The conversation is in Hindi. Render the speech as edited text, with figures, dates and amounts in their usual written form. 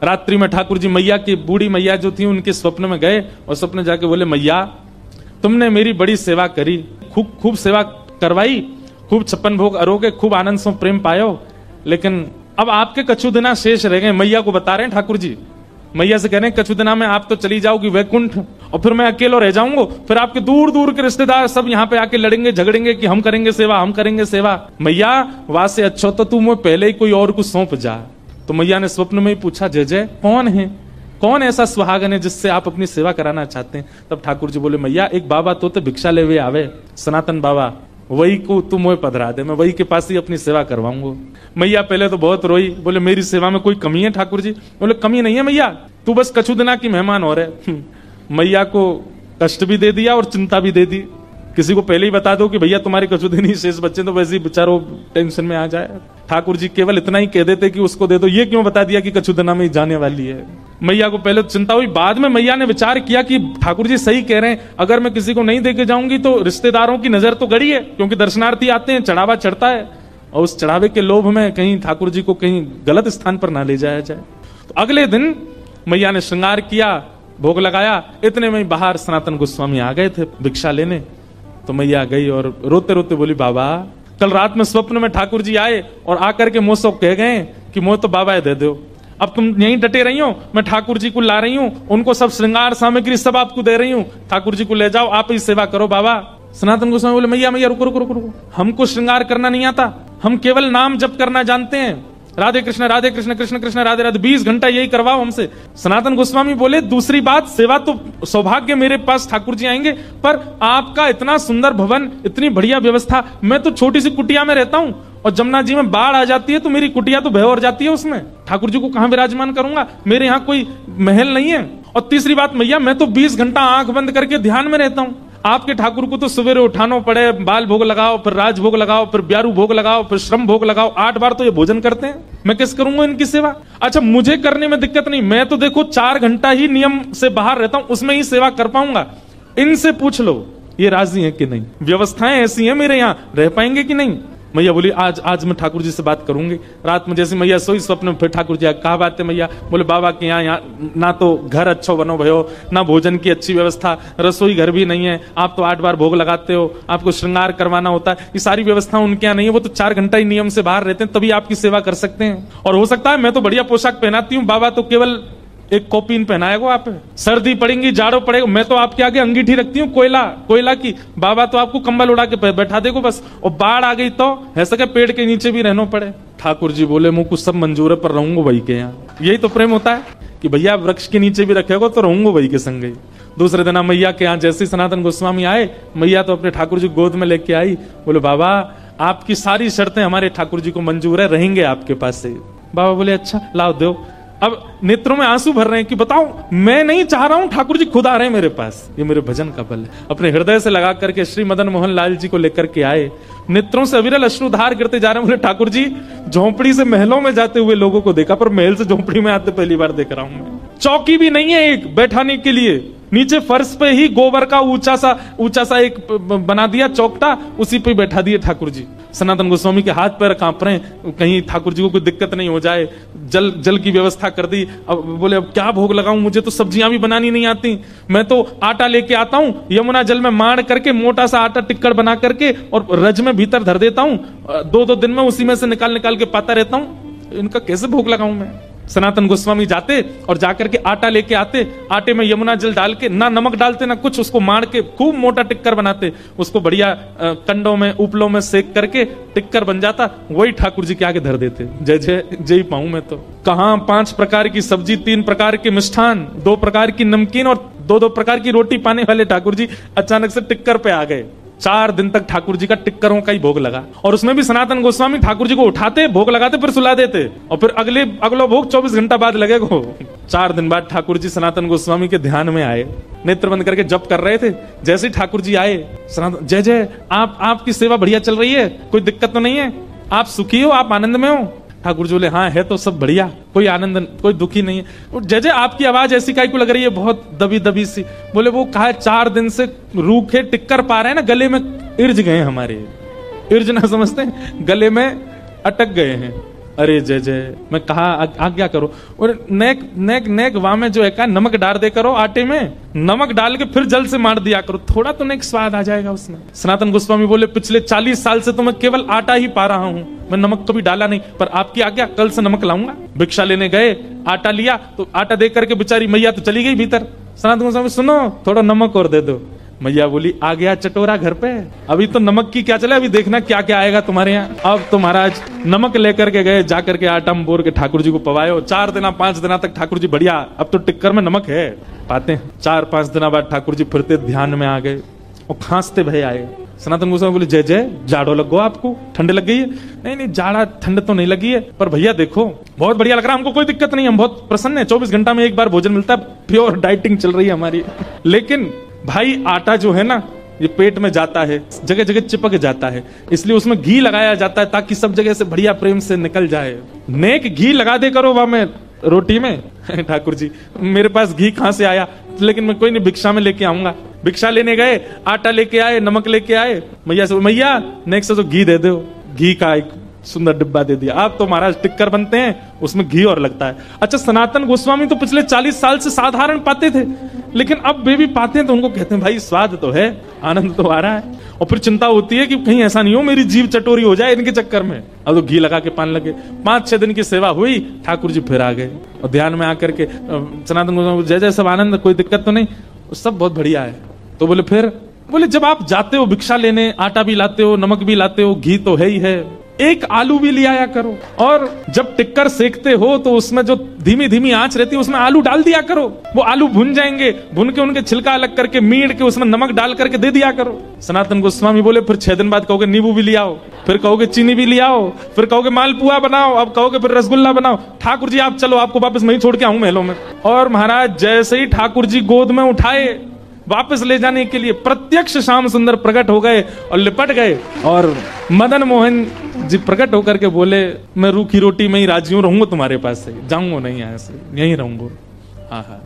रात्रि में ठाकुर जी मैया की, बूढ़ी मैया जो थी उनके स्वप्न में गए और स्वप्न जाके बोले, मैया तुमने मेरी बड़ी सेवा करी, खूब सेवा करवाई, खूब 56 भोग अरोगे, खूब आनंद से प्रेम पायो, लेकिन अब आपके कछु दिना शेष रह गए। मैया को बता रहे हैं ठाकुर जी, मैया से कह रहे हैं कछु दिना में आप तो चली जाओगी वैकुंठ और फिर मैं अकेला रह जाऊंगा, फिर आपके दूर दूर के रिश्तेदार सब यहाँ पे आके लड़ेंगे झगड़ेंगे कि हम करेंगे सेवा, हम करेंगे सेवा। मैया वहां से अच्छा तो तू मुझे पहले ही कोई और को सौंप जा। तो मैया ने स्वप्न में ही पूछा, जय जय कौन है, कौन ऐसा सुहागन है जिससे आप अपनी सेवा कराना चाहते हैं? तब ठाकुर जी बोले, मैया एक बाबा तो भिक्षा ले हुए आवे, सनातन बाबा, वही को तुम मुझे पधरा दे, मैं वही के पास ही अपनी सेवा करवाऊंगा। मैया पहले तो बहुत रोई, बोले मेरी सेवा में कोई कमी है ठाकुर जी? बोले कमी नहीं है मैया, तू बस कछु दिना की मेहमान हो रहे। मैया को कष्ट भी दे दिया और चिंता भी दे दी। किसी को पहले ही बता दो कि भैया तुम्हारे कछु दिन ही शेष बच्चे, तो वैसे ही बेचारो टेंशन में आ जाए। ठाकुर जी केवल इतना ही कह देते कि उसको दे दो, ये क्यों बता दिया कि कछु दिना में ही जाने वाली है। मैया को पहले चिंता हुई, बाद में मैया ने विचार किया कि ठाकुर जी सही कह रहे हैं, अगर मैं किसी को नहीं देके जाऊंगी तो रिश्तेदारों की नजर तो गड़ी है, क्योंकि दर्शनार्थी आते हैं, चढ़ावा चढ़ता है, और उस चढ़ावे के लोभ में कहीं ठाकुर जी को कहीं गलत स्थान पर ना ले जाया जाए। तो अगले दिन मैया ने श्रृंगार किया, भोग लगाया, इतने में बाहर सनातन गोस्वामी आ गए थे भिक्षा लेने। तो मैया गई और रोते रोते बोली, बाबा कल रात में स्वप्न में ठाकुर जी आए और आकर के मुझसे कह गए कि मुझे तो बाबा दे दो, अब तुम यहीं डटे रही हो, मैं ठाकुर जी को ला रही हूँ, उनको सब श्रृंगार सामग्री सब आपको दे रही हूँ, ठाकुर जी को ले जाओ, आप ही सेवा करो बाबा। सनातन गोस्वामी बोले, मैया मैया रुको रुको रुको रुको, हमको श्रृंगार करना नहीं आता, हम केवल नाम जप करना जानते हैं, राधे कृष्ण कृष्ण कृष्ण राधे राधे, 20 घंटा यही करवाओ हमसे। सनातन गोस्वामी बोले, दूसरी बात, सेवा तो सौभाग्य मेरे पास ठाकुर जी आएंगे, पर आपका इतना सुंदर भवन, इतनी बढ़िया व्यवस्था, मैं तो छोटी सी कुटिया में रहता हूँ और जमुना जी में बाढ़ आ जाती है तो मेरी कुटिया तो भय जाती है, उसमें ठाकुर जी को कहां विराजमान करूंगा, मेरे यहाँ कोई महल नहीं है। और तीसरी बात मैया, मैं तो 20 घंटा आंख बंद करके ध्यान में रहता हूँ, आपके ठाकुर को तो सवेरे उठाना पड़े, बाल भोग लगाओ, फिर राज भोग लगाओ, फिर ब्यारू भोग लगाओ, फिर श्रम भोग लगाओ, 8 बार तो ये भोजन करते हैं, मैं किस करूंगा इनकी सेवा? अच्छा मुझे करने में दिक्कत नहीं, मैं तो देखो 4 घंटा ही नियम से बाहर रहता हूं, उसमें ही सेवा कर पाऊंगा, इनसे पूछ लो ये राजी है कि नहीं, व्यवस्थाएं ऐसी हैं मेरे यहाँ, रह पाएंगे कि नहीं? मैया बोली, आज मैं ठाकुर जी से बात करूंगी। रात में जैसे मैया सोई, स्वप्न में फिर ठाकुर जी कहा बात है मैया? बोले, बाबा के यहाँ ना तो घर अच्छा बनो भयो, ना भोजन की अच्छी व्यवस्था, रसोई घर भी नहीं है, आप तो 8 बार भोग लगाते हो, आपको श्रृंगार करवाना होता है, ये सारी व्यवस्था उनके यहाँ नहीं है, वो तो 4 घंटा ही नियम से बाहर रहते हैं, तभी आपकी सेवा कर सकते हैं। और हो सकता है मैं तो बढ़िया पोशाक पहनाती हूँ, बाबा तो केवल एक कॉपीन पहनाएगा, आप सर्दी पड़ेगी, जाड़ो पड़ेगा, मैं तो आपके आगे अंगीठी रखती हूँ कोयला की, बाबा तो आपको कंबल उड़ा के बैठा देगो बस, और बाढ़ आ गई तो है सके पेड़ के नीचे भी रहना पड़े। ठाकुर जी बोले, मुझको सब मंजूर है, पर रहूंगा वही के यहाँ। यही तो प्रेम होता है कि भैया वृक्ष के नीचे भी रखेगा तो रहूंगा वही के संग ही। दूसरे दिन मैया के यहाँ जैसे सनातन गोस्वामी आए, मैया तो अपने ठाकुर जी गोद में लेके आई, बोले, बाबा आपकी सारी शर्तें हमारे ठाकुर जी को मंजूर है, रहेंगे आपके पास से। बाबा बोले, अच्छा लाओ दो। अब नेत्रों में आंसू भर रहे हैं कि बताओ, मैं नहीं चाह रहा हूं, ठाकुर जी खुद आ रहे हैं मेरे पास, ये मेरे भजन का बल है। अपने हृदय से लगा करके श्री मदन मोहन लाल जी को लेकर के आए, नेत्रों से अविरल अश्रुधार गिरते जा रहे हैं। बोले, ठाकुर जी झोंपड़ी से महलों में जाते हुए लोगों को देखा, पर महल से झोंपड़ी में आते पहली बार देख रहा हूं मैं। चौकी भी नहीं है एक बैठाने के लिए, नीचे फर्श पे ही गोबर का ऊंचा सा एक बना दिया चौकटा, उसी पे बैठा दिए ठाकुर जी। सनातन गोस्वामी के हाथ पैर कांप रहे हैं, कहीं ठाकुर जी को कोई दिक्कत नहीं हो जाए। जल की व्यवस्था कर दी। अब बोले, अब क्या भोग लगाऊं, मुझे तो सब्जियां भी बनानी नहीं आती, मैं तो आटा लेके आता हूं, यमुना जल में माड़ करके मोटा सा आटा टिक्कड़ बना करके और रज में भीतर धर देता हूं, 2-2 दिन में उसी में से निकाल के पाता रहता हूं, इनका कैसे भोग लगाऊं मैं? सनातन गोस्वामी जाते और जाकर के आटा लेके आते, आटे में यमुना जल डाल के, ना नमक डालते ना कुछ, उसको मार के खूब मोटा टिक्कर बनाते, उसको बढ़िया कंडों में उपलों में सेक करके टिक्कर बन जाता, वही ठाकुर जी के आगे धर देते। जय जय जय पाऊं मैं तो। कहां 5 प्रकार की सब्जी, 3 प्रकार के मिष्ठान, 2 प्रकार की नमकीन और 2-2 प्रकार की रोटी पाने वाले ठाकुर जी अचानक से टिक्कर पे आ गए। 4 दिन तक ठाकुर जी का टिक्करों का ही भोग लगा, और उसमें भी सनातन गोस्वामी ठाकुर जी को उठाते, भोग लगाते, फिर सुला देते, और फिर अगला भोग 24 घंटा बाद लगेगा। 4 दिन बाद ठाकुर जी सनातन गोस्वामी के ध्यान में आए, नेत्र बंद करके जप कर रहे थे। जैसे ही ठाकुर जी आए, सनातन, जय जय, आपकी सेवा बढ़िया चल रही है, कोई दिक्कत तो नहीं है, आप सुखी हो, आप आनंद में हो? ठाकुर जी बोले, हाँ है तो सब बढ़िया, कोई आनंद, कोई दुखी नहीं है। जय जय, आपकी आवाज ऐसी काहे को लग रही है, बहुत दबी दबी सी? बोले, वो कहा 4 दिन से रूखे टिक्कर पा रहे हैं ना, गले में इर्ज गए हमारे, इर्ज ना समझते, गले में अटक गए हैं, अरे जय जय, मैं कहा आज्ञा करो। और नेक नेक नेक वाह में जो है का नमक डाल दे करो आटे में, नमक डाल के फिर जल से मार दिया करो, थोड़ा तो नेक स्वाद आ जाएगा उसमें। सनातन गोस्वामी बोले पिछले 40 साल से तो मैं केवल आटा ही पा रहा हूँ, मैं नमक कभी डाला नहीं, पर आपकी आज्ञा कल से नमक लाऊंगा। भिक्षा लेने गए, आटा लिया तो आटा दे करके बेचारी मैया तो चली गई भीतर। सनातन गोस्वामी सुनो थोड़ा नमक और दे दो। मैया बोली आ गया चटोरा घर पे, अभी तो नमक की क्या चले, अभी देखना क्या क्या आएगा तुम्हारे यहाँ। अब तो महाराज नमक लेकर के गए, जाकर के आटा बोर के ठाकुर जी को पवायो। 4 दिन 5 दिन तक ठाकुर जी बढ़िया, अब तो टिक्कर में नमक है पाते हैं। 4-5 दिन बाद ठाकुर जी फिरते ध्यान में आ गए और खांसते भय आए। सनातन गोस्वामी बोले जय जय, जाड़ो लग गो आपको, ठंड लग गई है? नहीं नहीं जाड़ा ठंड तो नहीं लगी है, पर भैया देखो बहुत बढ़िया लग रहा है, हमको कोई दिक्कत नहीं, हम बहुत प्रसन्न है, 24 घंटा में एक बार भोजन मिलता है, प्योर डाइटिंग चल रही है हमारी। लेकिन भाई आटा जो है ना ये पेट में जाता है, जगह जगह चिपक जाता है, इसलिए उसमें घी लगाया जाता है ताकि सब जगह से बढ़िया प्रेम से निकल जाए। नेक घी लगा दे करो वहां में रोटी में। ठाकुर जी मेरे पास घी कहां से आया, लेकिन मैं कोई नहीं भिक्षा में लेके आऊंगा। भिक्षा लेने गए, आटा लेके आए, नमक लेके आए, मैया से मैया नेक्स्ट से घी दे दो। घी का एक सुंदर डिब्बा दे दिया। आप तो महाराज टिक्कर बनते हैं उसमें घी और लगता है। अच्छा सनातन गोस्वामी तो पिछले 40 साल से साधारण पाते थे, लेकिन अब वे भी पाते हैं तो उनको कहते हैं भाई स्वाद तो है, आनंद तो आ रहा है। और फिर चिंता होती है कि कहीं ऐसा नहीं हो मेरी जीभ चटोरी हो जाए इनके चक्कर में। अब तो घी लगा के पान लगे। 5-6 दिन की सेवा हुई, ठाकुर जी फिर आ गए और ध्यान में आकर के सनातन गोस्वामी जय जय सब आनंद, कोई दिक्कत तो नहीं, सब बहुत बढ़िया है। तो बोले फिर बोले जब आप जाते हो भिक्षा लेने, आटा भी लाते हो, नमक भी लाते हो, घी तो है ही है, एक आलू भी ले आया करो, और जब टिक्कर सेकते हो तो उसमें जो धीमी धीमी आंच रहती है उसमें आलू डाल दिया करो, वो आलू भुन जाएंगे, भुन के उनके छिलका अलग करके मीड़ के उसमें नमक डाल करके दे दिया करो। सनातन गोस्वामी बोले फिर 6 दिन बाद कहोगे नींबू भी ले आओ, फिर कहोगे चीनी भी ले आओ, फिर कहोगे मालपुआ बनाओ, अब कहोगे फिर रसगुल्ला बनाओ। ठाकुर जी आप चलो, आपको वापस मैं ही छोड़ के आऊं महलों में। और महाराज जैसे ही ठाकुर जी गोद में उठाए वापस ले जाने के लिए प्रत्यक्ष श्याम सुंदर प्रकट हो गए और लिपट गए, और मदन मोहन जी प्रकट होकर के बोले मैं रूखी रोटी में ही राजी हूं, रहूंगा तुम्हारे पास से, जाऊंगा नहीं यहाँ से, यहीं रहूंगा। हाँ हाँ